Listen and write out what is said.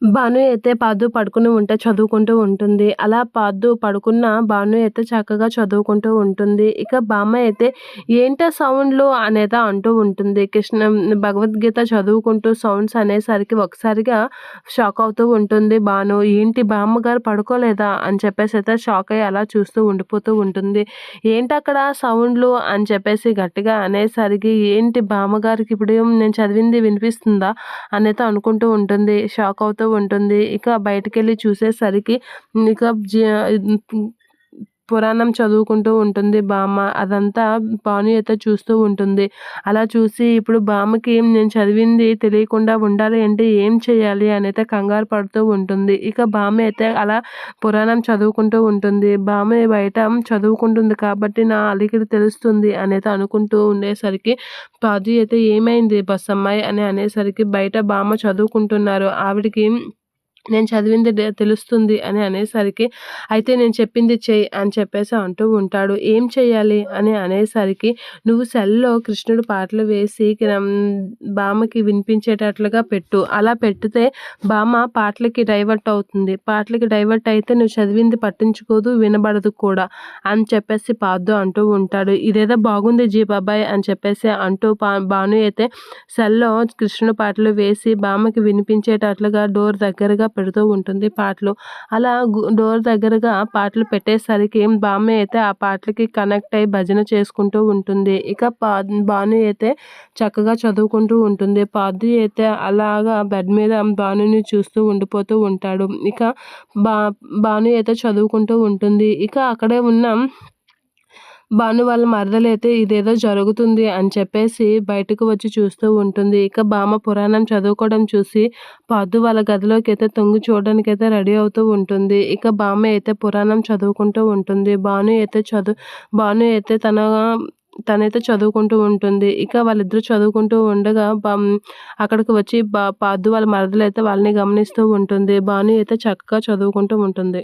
భాను అయితే పాదు పడుకుని ఉంటే చదువుకుంటూ ఉంటుంది. అలా పాదు పడుకున్న భాను అయితే చక్కగా చదువుకుంటూ ఉంటుంది. ఇక బామ్మ అయితే ఏంటా సౌండ్‌లు అనేది అంటూ ఉంటుంది. భగవద్గీత చదువుకుంటూ సౌండ్స్ అనేసరికి ఒకసారిగా షాక్ అవుతూ ఉంటుంది భాను. ఏంటి బామ్మగారు పడుకోలేదా? అని చెప్పేసి అయితే షాక్ అయ్యి అలా చూస్తూ ఉండిపోతూ ఉంటుంది. ఏంటక్కడ సౌండ్‌లు అని చెప్పేసి గట్టిగా అనేసరికి ఏంటి బామ్మగారికి ఇప్పుడు నేను చదివింది వినిపిస్తుందా? అనేది అనుకుంటూ ఉంటుంది. షాక్ అవుతూ ఉంటుంది. ఇక బయటికెళ్ళి చూసేసరికి ఇక పురాణం చదువుకుంటూ ఉంటుంది బామ్మ. అదంతా భాను అయితే చూస్తూ ఉంటుంది. అలా చూసి ఇప్పుడు బామ్మకి నేను చదివింది తెలియకుండా ఉండాలి అంటే ఏం చేయాలి అనైతే కంగారు పడుతూ ఉంటుంది. ఇక బామ్మ అయితే అలా పురాణం చదువుకుంటూ ఉంటుంది. బామ్మ బయట చదువుకుంటుంది కాబట్టి నా అలికిడి తెలుస్తుంది అనేది అనుకుంటూ ఉండేసరికి పాది అయితే ఏమైంది బస్సమ్మాయి అని అనేసరికి బయట బామ్మ చదువుకుంటున్నారు. ఆవిడకి నేను చదివింది తెలుస్తుంది అని అనేసరికి, అయితే నేను చెప్పింది చెయ్యి అని చెప్పేసి అంటూ ఉంటాడు. ఏం చెయ్యాలి అని అనేసరికి, నువ్వు సెల్‌లో కృష్ణుడు పాటలు వేసి బామ్మకి వినిపించేటట్లుగా పెట్టు. అలా పెడితే బామ్మ పాటలకి డైవర్ట్ అవుతుంది. పాటలకి డైవర్ట్ అయితే నువ్వు చదివింది పట్టించుకోదు, వినబడదు కూడా అని చెప్పేసి పార్థు అంటూ ఉంటాడు. ఇదేదో బాగుంది బాబాయ్ అని చెప్పేసి అంటూ భాను అయితే సెల్‌లో కృష్ణుడి పాటలు వేసి బామ్మకి వినిపించేటట్లుగా డోర్ దగ్గరగా పెడుతూ ఉంటుంది పాటలు. అలా డోర్ దగ్గరగా పాటలు పెట్టేసరికి బామ్మ అయితే ఆ పాటలకి కనెక్ట్ అయ్యి భజన చేసుకుంటూ ఉంటుంది. ఇక భాను అయితే చక్కగా చదువుకుంటూ ఉంటుంది. పార్థు అయితే అలాగా బెడ్ మీద భానుని చూస్తూ ఉండిపోతూ ఉంటాడు. ఇక బా భాను అయితే చదువుకుంటూ ఉంటుంది. ఇక అక్కడే ఉన్న భాను వాళ్ళ మరదలైతే ఇదేదో జరుగుతుంది అని చెప్పేసి బయటకు వచ్చి చూస్తూ ఉంటుంది. ఇక బామ్మ పురాణం చదువుకోవడం చూసి పార్థు వాళ్ళ గదిలోకి అయితే తొంగి చూడడానికైతే రెడీ అవుతూ ఉంటుంది. ఇక బామ్మ అయితే పురాణం చదువుకుంటూ ఉంటుంది. భాను అయితే తనైతే చదువుకుంటూ ఉంటుంది. ఇక వాళ్ళిద్దరూ చదువుకుంటూ ఉండగా అక్కడికి వచ్చి పార్థు వాళ్ళ మరదలైతే వాళ్ళని గమనిస్తూ ఉంటుంది. భాను అయితే చక్కగా చదువుకుంటూ ఉంటుంది.